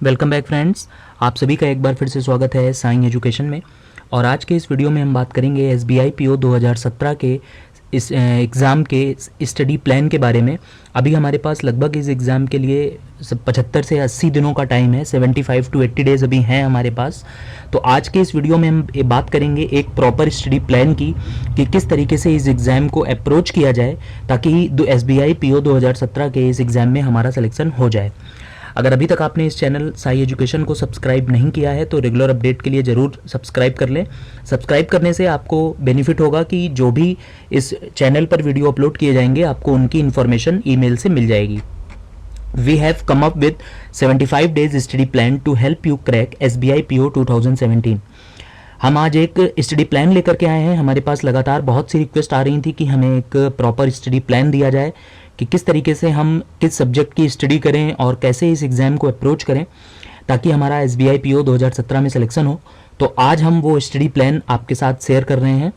Welcome back friends, आप सभी का एक बार फिर से स्वागत है साईं एजुकेशन में। और आज के इस वीडियो में हम बात करेंगे SBI PO 2017 के इस एग्ज़ाम के स्टडी प्लान के बारे में। अभी हमारे पास लगभग इस एग्ज़ाम के लिए 75 से 80 दिनों का टाइम है, 75 टू 80 डेज़ अभी हैं हमारे पास। तो आज के इस वीडियो में हम बात करेंगे एक प्रॉपर स्टडी प्लान की कि किस तरीके से इस एग्ज़ाम को अप्रोच किया जाए ताकि SBI PO 2017 के इस एग्ज़ाम में हमारा सिलेक्शन हो जाए। अगर अभी तक आपने इस चैनल साई एजुकेशन को सब्सक्राइब नहीं किया है तो रेगुलर अपडेट के लिए ज़रूर सब्सक्राइब कर लें। सब्सक्राइब करने से आपको बेनिफिट होगा कि जो भी इस चैनल पर वीडियो अपलोड किए जाएंगे आपको उनकी इन्फॉर्मेशन ईमेल से मिल जाएगी। We have come up with 75 days study plan to help you crack SBI PO 2017। हम आज एक स्टडी प्लान लेकर के आए हैं। हमारे पास लगातार बहुत सी रिक्वेस्ट आ रही थी कि हमें एक प्रॉपर स्टडी प्लान दिया जाए कि किस तरीके से हम किस सब्जेक्ट की स्टडी करें और कैसे इस एग्ज़ाम को अप्रोच करें ताकि हमारा SBI PO 2017 में सिलेक्शन हो। तो आज हम वो स्टडी प्लान आपके साथ शेयर कर रहे हैं।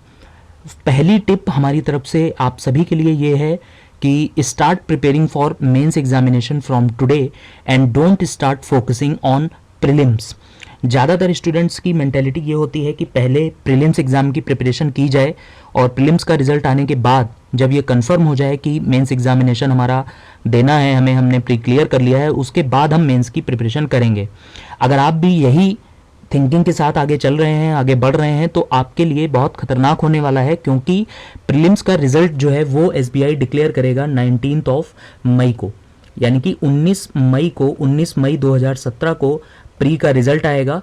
पहली टिप हमारी तरफ से आप सभी के लिए ये है कि start preparing for mains examination from today and don't start focusing on prelims. ज़्यादातर स्टूडेंट्स की मेंटेलिटी ये होती है कि पहले प्रीलिम्स एग्ज़ाम की प्रिपरेशन की जाए और प्रीलिम्स का रिजल्ट आने के बाद जब ये कंफर्म हो जाए कि मेंस एग्जामिनेशन हमारा देना है, हमने प्री क्लियर कर लिया है, उसके बाद हम मेंस की प्रिपरेशन करेंगे। अगर आप भी यही थिंकिंग के साथ आगे चल रहे हैं, आगे बढ़ रहे हैं, तो आपके लिए बहुत खतरनाक होने वाला है, क्योंकि प्रीलिम्स का रिजल्ट जो है वो SBI डिक्लेयर करेगा 19 मई को, यानी कि 19 मई 2017 को प्री का रिजल्ट आएगा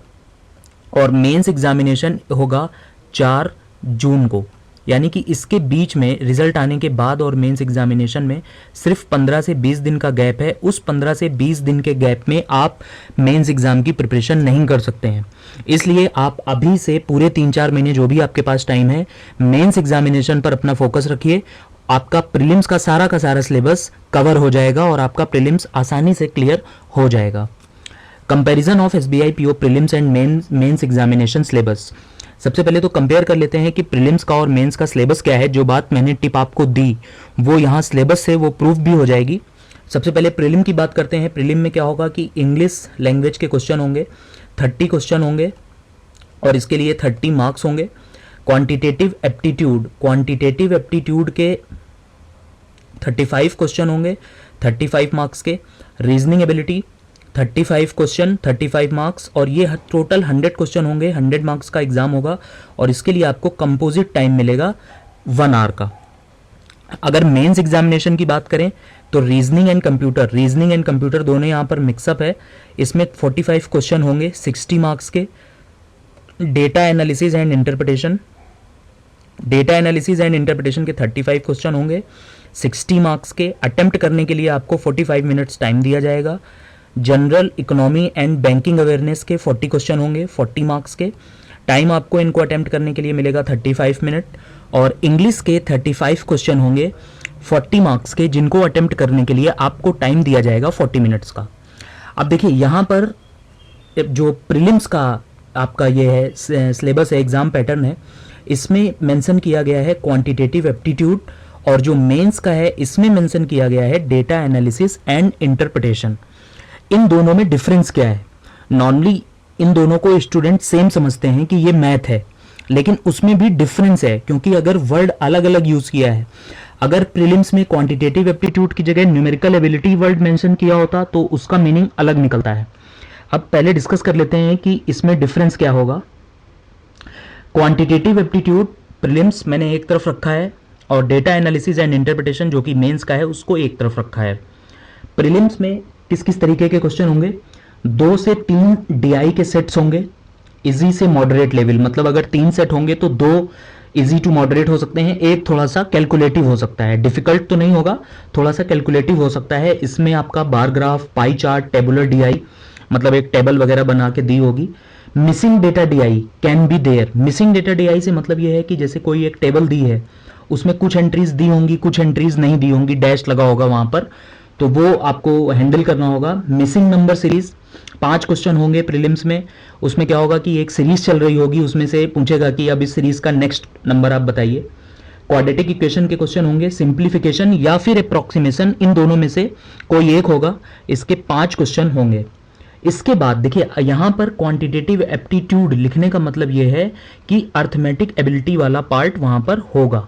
और मेंस एग्जामिनेशन होगा 4 जून को। यानी कि इसके बीच में रिजल्ट आने के बाद और मेंस एग्जामिनेशन में सिर्फ 15 से 20 दिन का गैप है। उस 15 से 20 दिन के गैप में आप मेंस एग्जाम की प्रिपरेशन नहीं कर सकते हैं। इसलिए आप अभी से पूरे 3-4 महीने जो भी आपके पास टाइम है, मेंस एग्जामिनेशन पर अपना फोकस रखिए। आपका प्रीलिम्स का सारा सिलेबस कवर हो जाएगा और आपका प्रीलिम्स आसानी से क्लियर हो जाएगा। Comparison of SBI PO prelims and mains examination syllabus. सबसे पहले तो कंपेयर कर लेते हैं कि प्रीलिम्स का और मेंस का सिलेबस क्या है। जो बात मैंने टिप आपको दी वो यहाँ सिलेबस से वो प्रूफ भी हो जाएगी। सबसे पहले प्रीलिम की बात करते हैं। प्रीलिम में क्या होगा कि इंग्लिश लैंग्वेज के क्वेश्चन होंगे, 30 क्वेश्चन होंगे और इसके लिए 30 मार्क्स होंगे। क्वांटिटेटिव एप्टीट्यूड के 35 क्वेश्चन होंगे, 35 मार्क्स के। रीजनिंग एबिलिटी 35 क्वेश्चन, 35 मार्क्स, और ये टोटल 100 क्वेश्चन होंगे, 100 मार्क्स का एग्जाम होगा और इसके लिए आपको कंपोजिट टाइम मिलेगा 1 आवर का। अगर मेंस एग्जामिनेशन की बात करें तो रीजनिंग एंड कंप्यूटर दोनों यहाँ पर मिक्सअप है। इसमें 45 क्वेश्चन होंगे 60 मार्क्स के। डेटा एनालिसिस एंड इंटरप्रिटेशन के 35 क्वेश्चन होंगे 60 मार्क्स के। अटेम्प्ट करने के लिए आपको 45 मिनट्स टाइम दिया जाएगा। General economy and banking awareness के 40 क्वेश्चन होंगे 40 मार्क्स के। टाइम आपको इनको अटेम्प्ट करने के लिए मिलेगा 35 मिनट। और इंग्लिश के 35 क्वेश्चन होंगे 40 मार्क्स के, जिनको अटेम्प्ट करने के लिए आपको टाइम दिया जाएगा 40 मिनट्स का। अब देखिए यहाँ पर जो प्रीलिम्स का आपका ये है सिलेबस है, एग्जाम पैटर्न है, इसमें मेंशन किया गया है क्वांटिटेटिव एप्टीट्यूड, और जो मेंस का है इसमें मेंशन किया गया है डेटा एनालिसिस एंड इंटरप्रिटेशन। इन दोनों में डिफरेंस क्या है? नॉर्मली इन दोनों को स्टूडेंट सेम समझते हैं कि ये मैथ है, लेकिन उसमें भी डिफरेंस है, क्योंकि अगर वर्ड अलग अलग यूज किया है। अगर प्रीलिम्स में क्वांटिटेटिव एप्टीट्यूड की जगह न्यूमेरिकल एबिलिटी वर्ड मेंशन किया होता तो उसका मीनिंग अलग निकलता है। अब पहले डिस्कस कर लेते हैं कि इसमें डिफरेंस क्या होगा। क्वांटिटेटिव एप्टीट्यूड प्रीलिम्स मैंने एक तरफ रखा है और डेटा एनालिसिस एंड इंटरप्रिटेशन जो कि मेंस का है उसको एक तरफ रखा है। प्रीलिम्स में किस किस तरीके के क्वेश्चन होंगे? 2 से 3 DI के सेट्स होंगे, इजी से मॉडरेट लेवल। मतलब अगर 3 सेट होंगे तो 2 इजी टू मॉडरेट हो सकते हैं, एक थोड़ा सा कैलकुलेटिव हो सकता है। डिफिकल्ट तो नहीं होगा, थोड़ा सा कैलकुलेटिव हो सकता है। इसमें आपका bar graph, pie chart, tabular DI, मतलब एक टेबल वगैरह बना के दी होगी। Missing data DI can be there. Missing data DI से मतलब यह है कि जैसे कोई एक टेबल दी है, उसमें कुछ एंट्रीज दी होंगी, कुछ एंट्रीज नहीं दी होंगी, डैश लगा होगा वहां पर, तो वो आपको हैंडल करना होगा। मिसिंग नंबर सीरीज 5 क्वेश्चन होंगे प्रीलिम्स में। उसमें क्या होगा कि एक सीरीज चल रही होगी, उसमें से पूछेगा कि अब इस सीरीज का नेक्स्ट नंबर आप बताइए। क्वाड्रेटिक इक्वेशन के क्वेश्चन होंगे, सिंप्लीफिकेशन या फिर अप्रोक्सीमेशन, इन दोनों में से कोई एक होगा। इसके 5 क्वेश्चन होंगे। इसके बाद देखिए यहाँ पर क्वांटिटेटिव एप्टीट्यूड लिखने का मतलब ये है कि अर्थमेटिक एबिलिटी वाला पार्ट वहाँ पर होगा।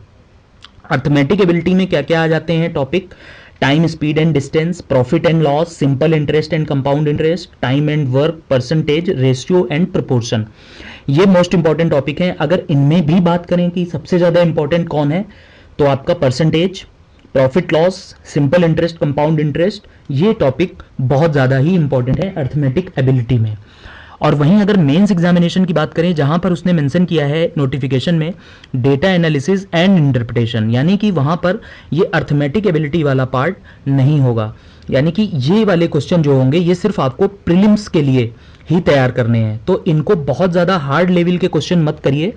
अर्थमेटिक एबिलिटी में क्या क्या आ जाते हैं topic? Time, speed and distance, profit and loss, simple interest and compound interest, time and work, percentage, ratio and proportion. ये मोस्ट इंपॉर्टेंट टॉपिक हैं। अगर इनमें भी बात करें कि सबसे ज़्यादा इंपॉर्टेंट कौन है, तो आपका percentage, profit loss, simple interest, compound interest, ये टॉपिक बहुत ज़्यादा ही इंपॉर्टेंट है अर्थमेटिक एबिलिटी में। और वहीं अगर मेंस एग्जामिनेशन की बात करें, जहां पर उसने मेंशन किया है नोटिफिकेशन में डेटा एनालिसिस एंड इंटरप्रिटेशन, यानी कि वहां पर ये अर्थमेटिक एबिलिटी वाला पार्ट नहीं होगा। यानी कि ये वाले क्वेश्चन जो होंगे ये सिर्फ आपको प्रीलिम्स के लिए ही तैयार करने हैं। तो इनको बहुत ज़्यादा हार्ड लेवल के क्वेश्चन मत करिए,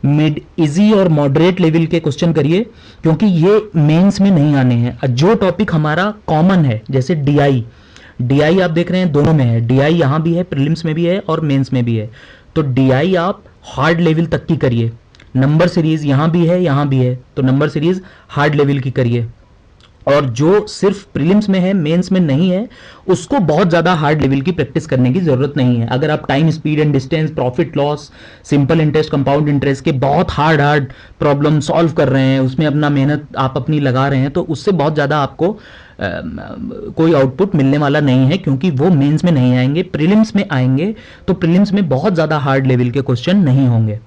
मिड इजी और मॉडरेट लेवल के क्वेश्चन करिए, क्योंकि ये मेंस में नहीं आने हैं। जो टॉपिक हमारा कॉमन है, जैसे डीआई आप देख रहे हैं दोनों में है, डीआई यहाँ भी है, प्रीलिम्स में भी है और मेंस में भी है। तो डीआई आप हार्ड लेवल तक की करिए। नंबर सीरीज यहाँ भी है, तो नंबर सीरीज हार्ड लेवल की करिए। और जो सिर्फ प्रीलिम्स में है, मेंस में नहीं है, उसको बहुत ज़्यादा हार्ड लेवल की प्रैक्टिस करने की ज़रूरत नहीं है। अगर आप time, speed and distance, profit loss, simple interest, compound interest के बहुत हार्ड प्रॉब्लम सॉल्व कर रहे हैं, उसमें अपना मेहनत आप अपनी लगा रहे हैं, तो उससे बहुत ज़्यादा आपको कोई आउटपुट मिलने वाला नहीं है, क्योंकि वो मेंस में नहीं आएंगे, प्रीलिम्स में आएंगे। तो प्रीलिम्स में बहुत ज़्यादा हार्ड लेवल के क्वेश्चन नहीं होंगे।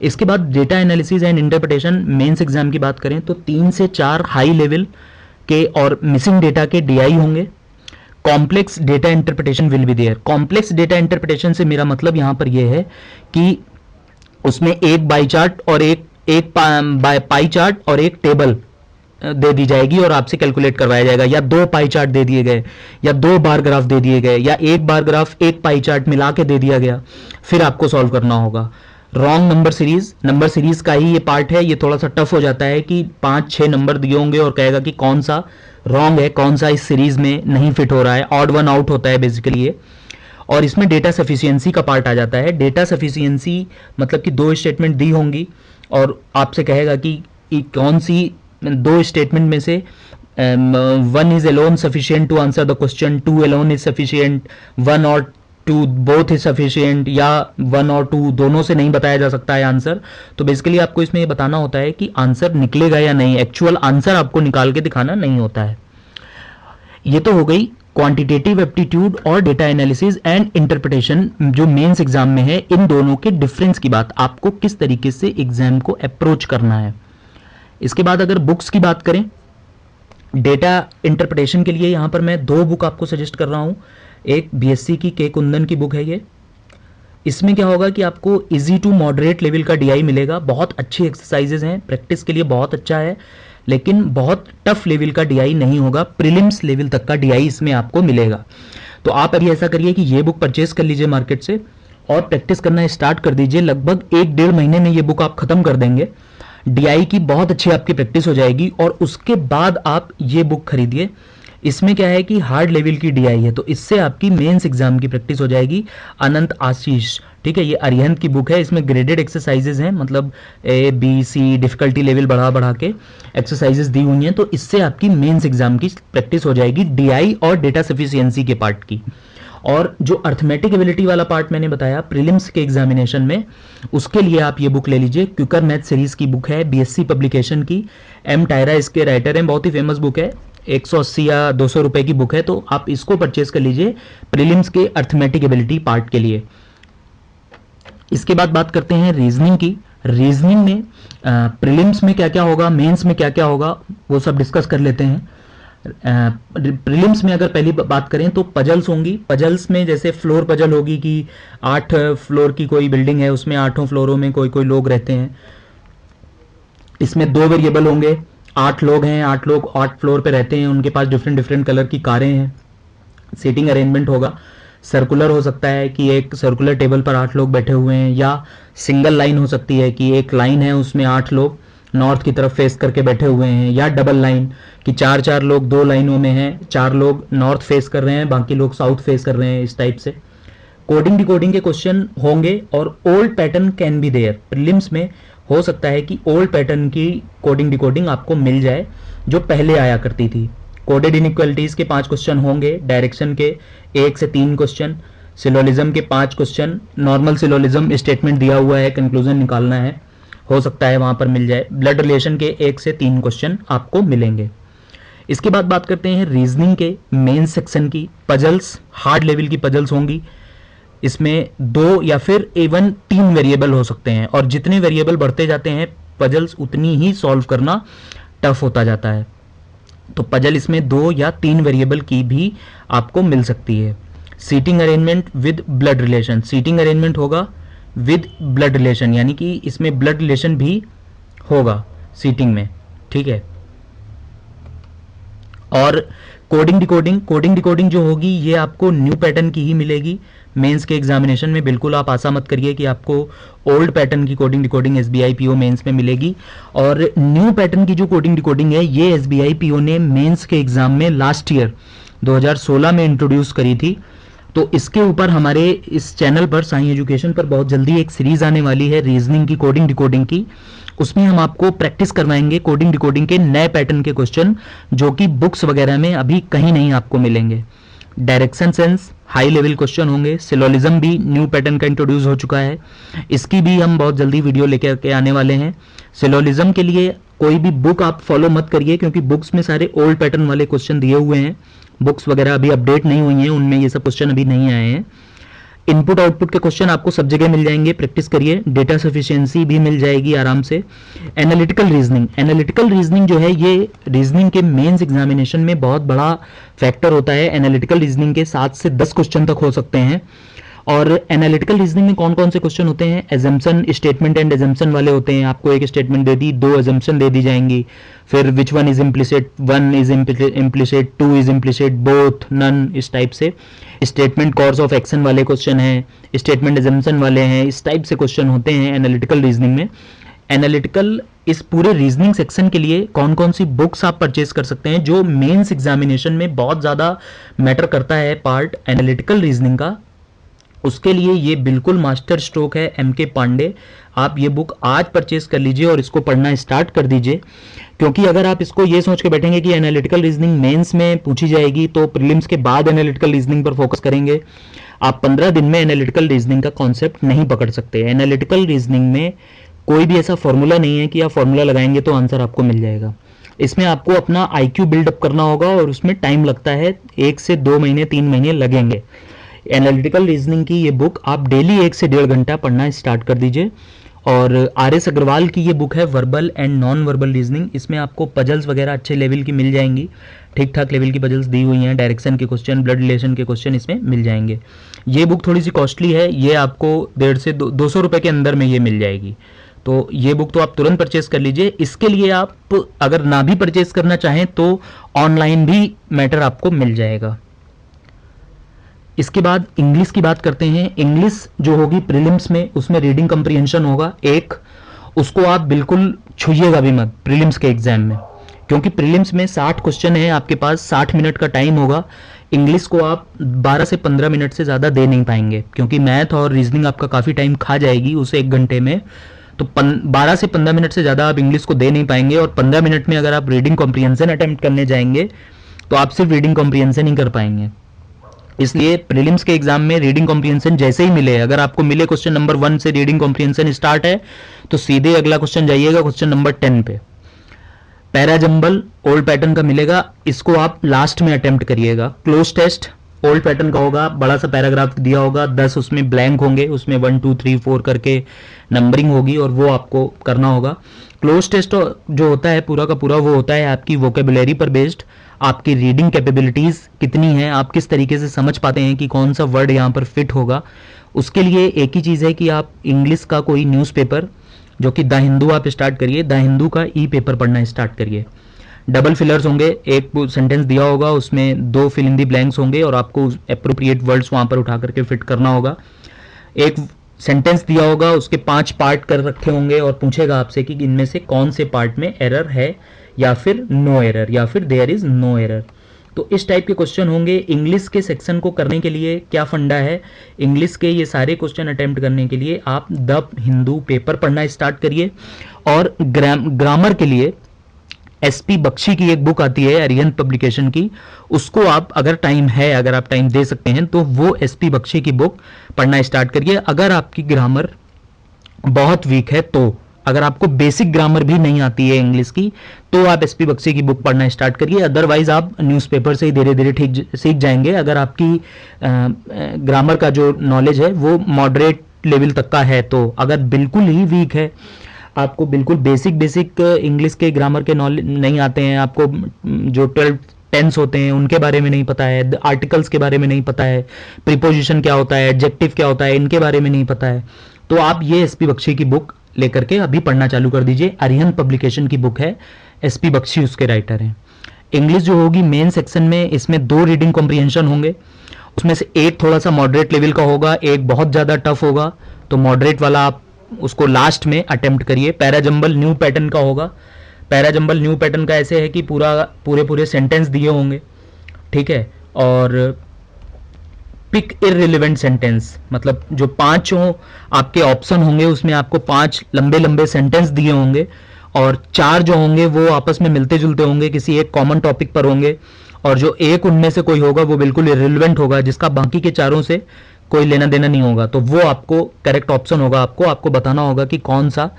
इसके बाद data analysis and interpretation, mains exam की बात करें तो 3 से 4 हाई लेवल के और मिसिंग डेटा के डीआई होंगे। Complex data interpretation will be there. Complex data interpretation से मेरा मतलब यहां पर यह है कि उसमें एक बाई चार्ट और एक पाई चार्ट और एक टेबल दे दी जाएगी और आपसे कैलकुलेट करवाया जाएगा, या 2 पाई चार्ट दे दिए गए, या 2 बार ग्राफ दे दिए गए, या एक बार ग्राफ एक पाई चार्ट मिला के दे दिया गया, फिर आपको सॉल्व करना होगा। रॉन्ग नंबर सीरीज का ही ये पार्ट है। ये थोड़ा सा टफ हो जाता है कि 5-6 नंबर दिए होंगे और कहेगा कि कौन सा रॉन्ग है, कौन सा इस सीरीज में नहीं फिट हो रहा है, ऑड वन आउट होता है बेसिकली ये। और इसमें डेटा सफिशिएंसी का पार्ट आ जाता है। डेटा सफिशिएंसी मतलब कि 2 स्टेटमेंट दी होंगी और आपसे कहेगा कि कौन सी 2 स्टेटमेंट में से 1 is alone sufficient to answer the question, 2 alone is sufficient, 1 और 2 बोथ इज सफिशिएंट, या 1 और 2 दोनों से नहीं बताया जा सकता है आंसर। तो बेसिकली आपको इसमें ये बताना होता है कि आंसर निकलेगा या नहीं, एक्चुअल आंसर आपको निकाल के दिखाना नहीं होता है। ये तो हो गई क्वांटिटेटिव एप्टीट्यूड और डेटा एनालिसिस एंड इंटरप्रिटेशन जो मेंस एग्जाम में है, इन दोनों के डिफरेंस की बात, आपको किस तरीके से एग्जाम को अप्रोच करना है। इसके बाद अगर बुक्स की बात करें, डेटा इंटरप्रिटेशन के लिए यहां पर मैं 2 बुक आपको सजेस्ट कर रहा हूं। एक बीएससी की के कुंदन की बुक है ये। इसमें क्या होगा कि आपको इजी टू मॉडरेट लेवल का डीआई मिलेगा। बहुत अच्छी एक्सरसाइजेज हैं, प्रैक्टिस के लिए बहुत अच्छा है, लेकिन बहुत टफ लेवल का डीआई नहीं होगा। प्रीलिम्स लेवल तक का डीआई इसमें आपको मिलेगा। तो आप अभी ऐसा करिए कि ये बुक परचेज कर लीजिए मार्केट से और प्रैक्टिस करना स्टार्ट कर दीजिए। लगभग 1-1.5 महीने में ये बुक आप खत्म कर देंगे। डीआई की बहुत अच्छी आपकी प्रैक्टिस हो जाएगी और उसके बाद आप ये बुक खरीदिए। इसमें क्या है कि हार्ड लेवल की डीआई है, तो इससे आपकी मेंस एग्जाम की प्रैक्टिस हो जाएगी। अनंत आशीष, ठीक है, ये अरिहंत की बुक है। इसमें ग्रेडेड एक्सरसाइजेज हैं, मतलब A, B, C difficulty level बढ़ा बढ़ा के एक्सरसाइजेज दी हुई हैं। तो इससे आपकी मेंस एग्जाम की प्रैक्टिस हो जाएगी डीआई और डेटा सफिशिएंसी के पार्ट की। और जो अर्थमेटिक एबिलिटी वाला पार्ट मैंने बताया प्रीलिम्स के एग्जामिनेशन में, उसके लिए आप ये बुक ले लीजिए। क्विकर मैथ सीरीज की बुक है, बीएससी पब्लिकेशन की, एम टायरा इसके राइटर हैं, बहुत ही फेमस बुक है। 180 या 200 रुपए की बुक है, तो आप इसको परचेज कर लीजिए प्रीलिम्स के अर्थमेटिक एबिलिटी पार्ट के लिए। इसके बाद बात करते हैं रीजनिंग की। रीजनिंग में प्रीलिम्स में क्या क्या होगा, मेंस में क्या क्या होगा, वो सब डिस्कस कर लेते हैं। प्रीलिम्स में अगर पहली बात करें तो पजल्स होंगी। पजल्स में जैसे फ्लोर पजल होगी कि 8 फ्लोर की कोई बिल्डिंग है, उसमें 8 फ्लोरों में कोई कोई लोग रहते हैं। इसमें 2 वेरिएबल होंगे, 8 लोग हैं, 8 लोग 8 फ्लोर पे रहते हैं, उनके पास डिफरेंट डिफरेंट कलर की कारें हैं। सीटिंग अरेंजमेंट होगा, सर्कुलर हो सकता है कि एक सर्कुलर टेबल पर 8 लोग बैठे हुए हैं, या सिंगल लाइन हो सकती है कि एक लाइन है उसमें 8 लोग नॉर्थ की तरफ फेस करके बैठे हुए हैं, या डबल लाइन कि 4-4 लोग 2 लाइनों में हैं, 4 लोग नॉर्थ फेस कर रहे हैं, बाकी लोग साउथ फेस कर रहे हैं, इस टाइप से। कोडिंग डिकोडिंग के क्वेश्चन होंगे और old pattern can be there. Prelims में हो सकता है कि ओल्ड पैटर्न की कोडिंग डिकोडिंग आपको मिल जाए जो पहले आया करती थी। कोडेड इनइक्वालिटीज के 5 क्वेश्चन होंगे, डायरेक्शन के 1 से 3 क्वेश्चन, सिलोलिज्म के 5 क्वेश्चन, नॉर्मल सिलोलिज्म स्टेटमेंट दिया हुआ है, कंक्लूजन निकालना है, हो सकता है वहां पर मिल जाए। ब्लड रिलेशन के 1 से 3 क्वेश्चन आपको मिलेंगे। इसके बाद बात करते हैं रीजनिंग के मेन सेक्शन की। पजल्स, हार्ड लेवल की पजल्स होंगी, इसमें 2 या फिर इवन 3 वेरिएबल हो सकते हैं, और जितने वेरिएबल बढ़ते जाते हैं पजल्स उतनी ही सॉल्व करना टफ होता जाता है। तो पजल इसमें 2 या 3 वेरिएबल की भी आपको मिल सकती है। Seating arrangement with blood relation, seating arrangement होगा विद ब्लड रिलेशन, यानी कि इसमें ब्लड रिलेशन भी होगा सीटिंग में, ठीक है। और कोडिंग डिकोडिंग, कोडिंग डिकोडिंग जो होगी ये आपको न्यू पैटर्न की ही मिलेगी मेंस के एग्जामिनेशन में। बिल्कुल आप आशा मत करिए कि आपको ओल्ड पैटर्न की coding decoding SBI PO mains में मिलेगी। और न्यू पैटर्न की जो कोडिंग डिकोडिंग है ये एसबीआई पीओ ने मेंस के एग्जाम में लास्ट ईयर 2016 में इंट्रोड्यूस करी थी। तो इसके ऊपर हमारे इस चैनल पर साई एजुकेशन पर बहुत जल्दी एक सीरीज आने वाली है रीजनिंग की, कोडिंग डिकोडिंग की। उसमें हम आपको प्रैक्टिस करवाएंगे कोडिंग डिकोडिंग के नए पैटर्न के क्वेश्चन, जो कि बुक्स वगैरह में अभी कहीं नहीं आपको मिलेंगे। Direction sense high level question होंगे। सिलोलिज्म भी न्यू पैटर्न का इंट्रोड्यूस हो चुका है, इसकी भी हम बहुत जल्दी वीडियो लेकर के आने वाले हैं। सिलोलिज्म के लिए कोई भी बुक आप फॉलो मत करिए, क्योंकि बुक्स में सारे ओल्ड पैटर्न वाले क्वेश्चन दिए हुए हैं। बुक्स वगैरह अभी अपडेट नहीं हुई हैं, उनमें ये सब क्वेश्चन अभी नहीं आए हैं। इनपुट आउटपुट के क्वेश्चन आपको सब जगह मिल जाएंगे, प्रैक्टिस करिए। डेटा सफिशिएंसी भी मिल जाएगी आराम से। एनालिटिकल रीजनिंग, एनालिटिकल रीजनिंग जो है ये रीजनिंग के मेंस एग्जामिनेशन में बहुत बड़ा फैक्टर होता है। एनालिटिकल रीजनिंग के 7 से 10 क्वेश्चन तक हो सकते हैं। और एनालिटिकल रीजनिंग में कौन कौन से क्वेश्चन होते हैं? एजम्पशन, स्टेटमेंट एंड एजम्पशन वाले होते हैं। आपको एक स्टेटमेंट दे दी, 2 एजम्पशन दे दी जाएंगी, फिर which one is implicit, 1 is implicit, 2 is implicit, both, none, इस टाइप से। स्टेटमेंट कोर्स ऑफ एक्शन वाले क्वेश्चन हैं, स्टेटमेंट एजम्पशन वाले हैं, इस टाइप से क्वेश्चन होते हैं एनालिटिकल रीजनिंग में। एनालिटिकल इस पूरे रीजनिंग सेक्शन के लिए कौन कौन सी बुक्स आप परचेज कर सकते हैं, जो मेंस एग्जामिनेशन में बहुत ज़्यादा मैटर करता है पार्ट एनालिटिकल रीजनिंग का, उसके लिए ये बिल्कुल मास्टर स्ट्रोक है एम के पांडे। आप ये बुक आज परचेज कर लीजिए और इसको पढ़ना स्टार्ट कर दीजिए, क्योंकि अगर आप इसको ये सोच के बैठेंगे कि एनालिटिकल रीजनिंग मेंस में पूछी जाएगी तो प्रीलिम्स के बाद एनालिटिकल रीजनिंग पर फोकस करेंगे, आप 15 दिन में एनालिटिकल रीजनिंग का कॉन्सेप्ट नहीं पकड़ सकते। एनालिटिकल रीजनिंग में कोई भी ऐसा फॉर्मूला नहीं है कि आप फॉर्मूला लगाएंगे तो आंसर आपको मिल जाएगा। इसमें आपको अपना IQ बिल्डअप करना होगा और उसमें टाइम लगता है, 1 से 2 महीने 3 महीने लगेंगे। एनालिटिकल रीजनिंग की ये बुक आप डेली 1 से 1.5 घंटा पढ़ना स्टार्ट कर दीजिए। और RS अग्रवाल की ये बुक है verbal and non verbal reasoning, इसमें आपको पजल्स वगैरह अच्छे लेवल की मिल जाएंगी, ठीक ठाक लेवल की पजल्स दी हुई हैं, डायरेक्शन के क्वेश्चन, ब्लड रिलेशन के क्वेश्चन इसमें मिल जाएंगे। ये बुक थोड़ी सी कॉस्टली है, ये आपको 150 से 200 रुपये के अंदर में ये मिल जाएगी। तो ये बुक तो आप तुरंत परचेज कर लीजिए। इसके लिए आप अगर ना भी परचेज करना चाहें तो ऑनलाइन भी मैटर आपको मिल जाएगा। इसके बाद इंग्लिश की बात करते हैं। इंग्लिश जो होगी प्रीलिम्स में, उसमें रीडिंग कंप्रीहेंशन होगा एक, उसको आप बिल्कुल छूइएगा भी मत प्रीलिम्स के एग्जाम में, क्योंकि प्रीलिम्स में 60 क्वेश्चन है, आपके पास 60 मिनट का टाइम होगा। इंग्लिश को आप 12 से 15 मिनट से ज़्यादा दे नहीं पाएंगे, क्योंकि मैथ और रीजनिंग आपका काफ़ी टाइम खा जाएगी उसे 1 घंटे में। तो 12 से 15 मिनट से ज़्यादा आप इंग्लिश को दे नहीं पाएंगे। और 15 मिनट में अगर आप रीडिंग कॉम्प्रीहेंशन अटेम्प्ट करने जाएंगे तो आप सिर्फ रीडिंग कॉम्प्रीहेंशन ही कर पाएंगे। इसलिए प्रीलिम्स के एग्जाम में रीडिंग कॉम्प्रीहेंशन जैसे ही मिले, अगर आपको मिले क्वेश्चन नंबर 1 से रीडिंग कॉम्प्रीहेंशन स्टार्ट है, तो सीधे अगला क्वेश्चन जाइएगा क्वेश्चन नंबर 10 पे। पैरा जंबल ओल्ड पैटर्न का मिलेगा, इसको आप लास्ट में अटेम्प्ट करिएगा। क्लोज टेस्ट ओल्ड पैटर्न का होगा, बड़ा सा पैराग्राफ दिया होगा, 10 उसमें ब्लैंक होंगे, उसमें 1 2 3 4 करके नंबरिंग होगी और वो आपको करना होगा। क्लोज टेस्ट जो होता है पूरा का पूरा वो होता है आपकी वोकेबुलरी पर बेस्ड, आपकी रीडिंग कैपेबिलिटीज़ कितनी है, आप किस तरीके से समझ पाते हैं कि कौन सा वर्ड यहाँ पर फिट होगा। उसके लिए एक ही चीज़ है कि आप इंग्लिश का कोई न्यूज़पेपर, जो कि द हिंदू आप स्टार्ट करिए, द हिंदू का पेपर पढ़ना स्टार्ट करिए। डबल फिलर्स होंगे, एक सेंटेंस दिया होगा उसमें 2 फिल इन दी ब्लैंक्स होंगे और आपको एप्रोप्रिएट वर्ड्स वहाँ पर उठा करके फिट करना होगा। एक सेंटेंस दिया होगा, उसके 5 पार्ट कर रखे होंगे और पूछेगा आपसे कि इनमें से कौन से पार्ट में एरर है या फिर नो एरर या फिर देयर इज नो एरर। तो इस टाइप के क्वेश्चन होंगे। इंग्लिश के सेक्शन को करने के लिए क्या फंडा है, इंग्लिश के ये सारे क्वेश्चन अटेम्प्ट करने के लिए आप द हिंदू पेपर पढ़ना स्टार्ट करिए। और ग्रामर के लिए एसपी बख्शी की एक बुक आती है अरिहंत पब्लिकेशन की, उसको आप अगर टाइम है, अगर आप टाइम दे सकते हैं तो वो एसपी बख्शी की बुक पढ़ना स्टार्ट करिए। अगर आपकी ग्रामर बहुत वीक है तो, अगर आपको बेसिक ग्रामर भी नहीं आती है इंग्लिश की, तो आप एसपी बख्शी की बुक पढ़ना स्टार्ट करिए। अदरवाइज आप न्यूज़पेपर से ही धीरे धीरे ठीक सीख जाएंगे। अगर आपकी ग्रामर का जो नॉलेज है वो मॉडरेट लेवल तक का है तो, अगर बिल्कुल ही वीक है, आपको बिल्कुल बेसिक इंग्लिश के ग्रामर के नॉलेज नहीं आते हैं, आपको जो 12 टेंस होते हैं उनके बारे में नहीं पता है, आर्टिकल्स के बारे में नहीं पता है, प्रीपोजिशन क्या होता है, एडजेक्टिव क्या होता है, इनके बारे में नहीं पता है, तो आप ये एसपी बख्शी की बुक लेकर के अभी पढ़ना चालू कर दीजिए। अरिहंत पब्लिकेशन की बुक है, एसपी बख्शी उसके राइटर हैं। इंग्लिश जो होगी मेन सेक्शन में, इसमें 2 रीडिंग कॉम्प्रिहेंशन होंगे, उसमें से एक थोड़ा सा मॉडरेट लेवल का होगा, एक बहुत ज़्यादा टफ होगा, तो मॉडरेट वाला आप उसको लास्ट में अटेम्प्ट करिए। पैराजंबल न्यू पैटर्न का होगा। पैराजंबल न्यू पैटर्न का ऐसे है कि पूरे सेंटेंस दिए होंगे, ठीक है, और पिक इररिलेवेंट सेंटेंस, मतलब जो 5 आपके ऑप्शन होंगे उसमें आपको 5 लंबे लंबे सेंटेंस दिए होंगे, और 4 जो होंगे वो आपस में मिलते जुलते होंगे, किसी एक कॉमन टॉपिक पर होंगे, और जो एक उनमें से कोई होगा वो बिल्कुल इररिलेवेंट होगा, जिसका बाकी के चारों से कोई लेना देना नहीं होगा, तो वो आपको करेक्ट ऑप्शन होगा। आपको बताना होगा कि कौन सा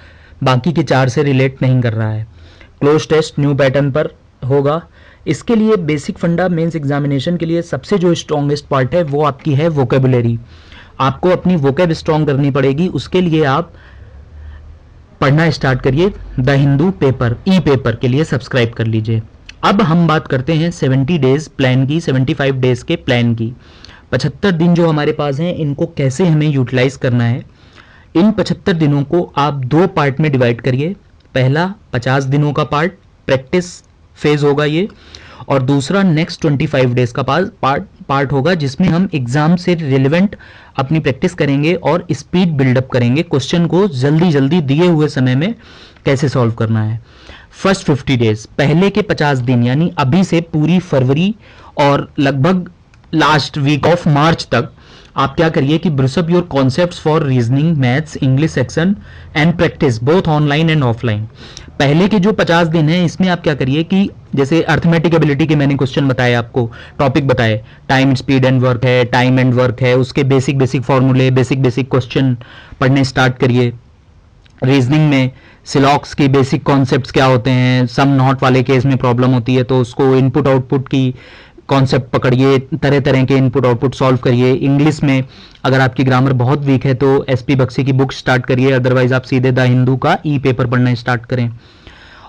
बाकी के 4 से रिलेट नहीं कर रहा है। क्लोज टेस्ट न्यू पैटर्न पर होगा। इसके लिए बेसिक फंडा मेंस एग्जामिनेशन के लिए सबसे जो स्ट्रॉन्गेस्ट पार्ट है वो आपकी है वोकेबुलरी। आपको अपनी वोकेब स्ट्रॉन्ग करनी पड़ेगी, उसके लिए आप पढ़ना स्टार्ट करिए। The Hindu paper E paper के लिए सब्सक्राइब कर लीजिए। अब हम बात करते हैं 70 डेज प्लान की, 75 डेज के प्लान की। 75 दिन जो हमारे पास हैं इनको कैसे हमें यूटिलाइज करना है। इन 75 दिनों को आप 2 पार्ट में डिवाइड करिए। पहला 50 दिनों का प्रैक्टिस फेज होगा ये, और दूसरा नेक्स्ट 25 डेज का पार्ट होगा, जिसमें हम एग्जाम से रिलेवेंट अपनी प्रैक्टिस करेंगे और स्पीड बिल्डअप करेंगे, क्वेश्चन को जल्दी जल्दी दिए हुए समय में कैसे सॉल्व करना है। फर्स्ट 50 डेज, पहले के 50 दिन यानी अभी से पूरी फरवरी और लगभग लास्ट वीक ऑफ मार्च तक आप क्या करिए कि brush up your concepts for reasoning, maths, English section and practice both online and offline. पहले के जो 50 दिन हैं इसमें आप क्या करिए कि जैसे अर्थमेटिक एबिलिटी के मैंने क्वेश्चन बताए, आपको टॉपिक बताए, टाइम स्पीड एंड वर्क है, टाइम एंड वर्क है, उसके बेसिक फॉर्मूले, बेसिक क्वेश्चन पढ़ने स्टार्ट करिए। रीजनिंग में सिलॉक्स की बेसिक कॉन्सेप्ट्स क्या होते हैं, सम नॉट वाले केस में प्रॉब्लम होती है तो उसको इनपुट आउटपुट की कॉन्सेप्ट पकड़िए, तरह तरह के इनपुट आउटपुट सॉल्व करिए। इंग्लिश में अगर आपकी ग्रामर बहुत वीक है तो एसपी बख्शी की बुक स्टार्ट करिए, अदरवाइज आप सीधे द हिंदू का ई पेपर पढ़ना स्टार्ट करें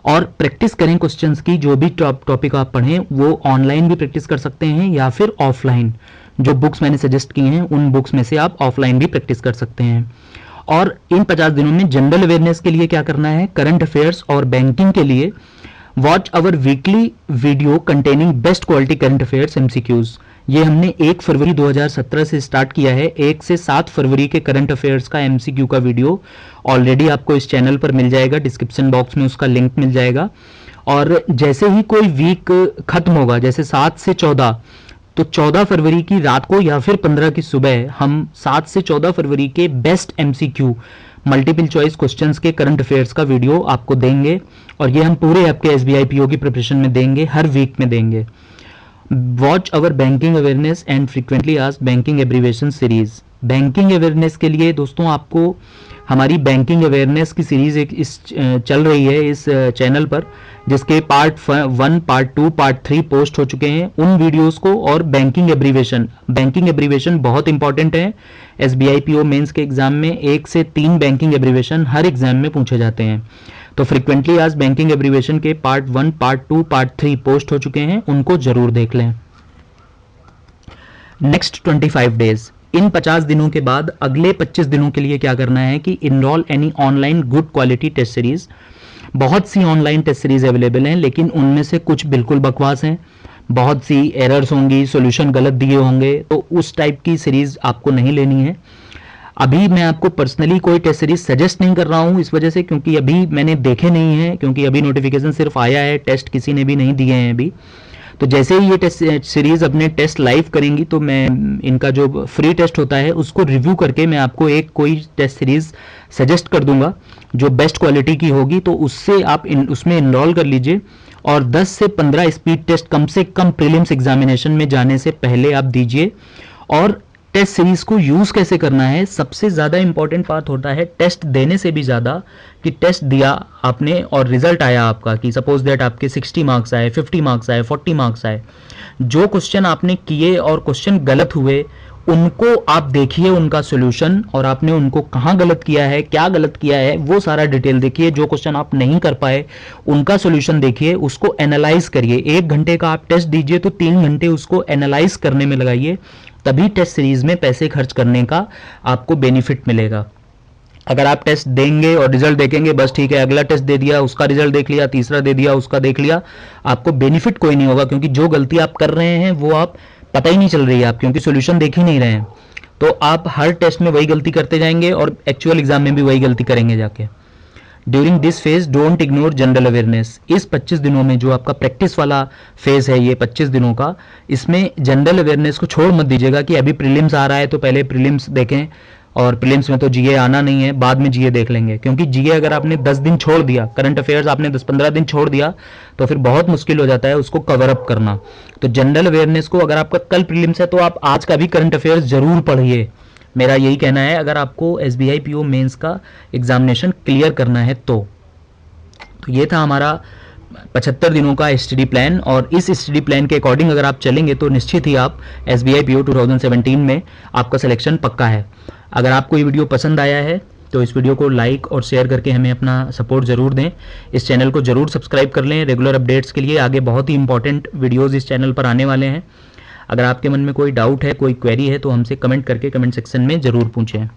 और प्रैक्टिस करें क्वेश्चंस की। जो भी टॉपिक आप पढ़ें वो ऑनलाइन भी प्रैक्टिस कर सकते हैं या फिर ऑफलाइन, जो बुक्स मैंने सजेस्ट की हैं उन बुक्स में से आप ऑफलाइन भी प्रैक्टिस कर सकते हैं। और इन 50 दिनों में जनरल अवेयरनेस के लिए क्या करना है, करंट अफेयर्स और बैंकिंग के लिए वॉच अवर weekly video containing best quality current affairs MCQs. ये हमने 1 फरवरी 2017 से स्टार्ट किया है। 1 से 7 फरवरी के करंट अफेयर्स का एमसीक्यू का वीडियो ऑलरेडी आपको इस चैनल पर मिल जाएगा, डिस्क्रिप्शन बॉक्स में उसका लिंक मिल जाएगा। और जैसे ही कोई वीक खत्म होगा, जैसे 7 से 14, तो 14 फरवरी की रात को या फिर 15 की सुबह हम 7 से 14 फरवरी के best MCQ multiple choice questions के करंट अफेयर्स का वीडियो आपको देंगे, और ये हम पूरे आपके एसबीआई पीओ की प्रिपरेशन में देंगे, हर वीक में देंगे। Watch our banking awareness and frequently asked banking abbreviation series. Banking awareness के लिए दोस्तों आपको हमारी बैंकिंग अवेयरनेस की सीरीज एक चल रही है इस चैनल पर, जिसके पार्ट 1, पार्ट 2, पार्ट 3 पोस्ट हो चुके हैं। उन वीडियोस को और बैंकिंग एब्रीविएशन बहुत इंपॉर्टेंट है। एसबीआई पीओ मेंस के एग्जाम में 1 से 3 बैंकिंग एब्रीविएशन हर एग्जाम में पूछे जाते हैं, तो फ्रीक्वेंटली आज बैंकिंग एब्रीविएशन के पार्ट 1, पार्ट 2, पार्ट 3 पोस्ट हो चुके हैं, उनको जरूर देख लें। नेक्स्ट 25 डेज, इन 50 दिनों के बाद अगले 25 दिनों के लिए क्या करना है कि enrol any online good quality test series. बहुत सी ऑनलाइन टेस्ट सीरीज अवेलेबल हैं, लेकिन उनमें से कुछ बिल्कुल बकवास हैं, बहुत सी एरर्स होंगी, सॉल्यूशन गलत दिए होंगे, तो उस टाइप की सीरीज आपको नहीं लेनी है। अभी मैं आपको पर्सनली कोई टेस्ट सीरीज सजेस्ट नहीं कर रहा हूं इस वजह से, क्योंकि अभी मैंने देखे नहीं है, क्योंकि अभी नोटिफिकेशन सिर्फ आया है, टेस्ट किसी ने भी नहीं दिए हैं अभी। तो जैसे ही ये टेस्ट सीरीज़ अपने टेस्ट लाइव करेंगी तो मैं इनका जो फ्री टेस्ट होता है उसको रिव्यू करके मैं आपको एक कोई टेस्ट सीरीज़ सजेस्ट कर दूंगा जो बेस्ट क्वालिटी की होगी, तो उससे आप उसमें इनरोल कर लीजिए और 10 से 15 स्पीड टेस्ट कम से कम प्रीलिम्स एग्जामिनेशन में जाने से पहले आप दीजिए। और टेस्ट सीरीज को यूज कैसे करना है, सबसे ज़्यादा इंपॉर्टेंट बात होता है टेस्ट देने से भी ज़्यादा कि टेस्ट दिया आपने और रिजल्ट आया आपका, कि सपोज दैट आपके 60 मार्क्स आए, 50 मार्क्स आए, 40 मार्क्स आए, जो क्वेश्चन आपने किए और क्वेश्चन गलत हुए उनको आप देखिए उनका सॉल्यूशन, और आपने उनको कहाँ गलत किया है, क्या गलत किया है, वो सारा डिटेल देखिए। जो क्वेश्चन आप नहीं कर पाए उनका सॉल्यूशन देखिए, उसको एनालाइज करिए। 1 घंटे का आप टेस्ट दीजिए तो 3 घंटे उसको एनालाइज करने में लगाइए, तभी टेस्ट सीरीज में पैसे खर्च करने का आपको बेनिफिट मिलेगा। अगर आप टेस्ट देंगे और रिजल्ट देखेंगे बस ठीक है, अगला टेस्ट दे दिया उसका रिजल्ट देख लिया, तीसरा दे दिया उसका देख लिया, आपको बेनिफिट कोई नहीं होगा, क्योंकि जो गलती आप कर रहे हैं वो आप पता ही नहीं चल रही है आप, क्योंकि सॉल्यूशन देख ही नहीं रहे हैं। तो आप हर टेस्ट में वही गलती करते जाएंगे और एक्चुअल एग्जाम में भी वही गलती करेंगे जाके। During this phase don't ignore general awareness. इस 25 दिनों में जो आपका प्रैक्टिस वाला फेज है, ये 25 दिनों का, इसमें जनरल अवेयरनेस को छोड़ मत दीजिएगा कि अभी प्रीलिम्स आ रहा है तो पहले प्रीलिम्स देखें, और प्रीलिम्स में तो जीए आना नहीं है, बाद में जीए देख लेंगे। क्योंकि जीए अगर आपने 10 दिन छोड़ दिया, करंट अफेयर्स आपने 10-15 दिन छोड़ दिया, तो फिर बहुत मुश्किल हो जाता है उसको कवर अप करना। तो जनरल अवेयरनेस को, अगर आपका कल प्रीलिम्स है तो आप आज का भी करंट अफेयर्स जरूर पढ़िए, मेरा यही कहना है, अगर आपको एसबीआई पीओ मेंस का एग्जामिनेशन क्लियर करना है तो ये था हमारा 75 दिनों का स्टडी प्लान। और इस स्टडी प्लान के अकॉर्डिंग अगर आप चलेंगे तो निश्चित ही आप एसबीआई पीओ 2017 में आपका सिलेक्शन पक्का है। अगर आपको ये वीडियो पसंद आया है तो इस वीडियो को लाइक और शेयर करके हमें अपना सपोर्ट ज़रूर दें। इस चैनल को ज़रूर सब्सक्राइब कर लें रेगुलर अपडेट्स के लिए। आगे बहुत ही इंपॉर्टेंट वीडियोज़ इस चैनल पर आने वाले हैं। अगर आपके मन में कोई डाउट है, कोई क्वेरी है, तो हमसे कमेंट करके कमेंट सेक्शन में ज़रूर पूछें।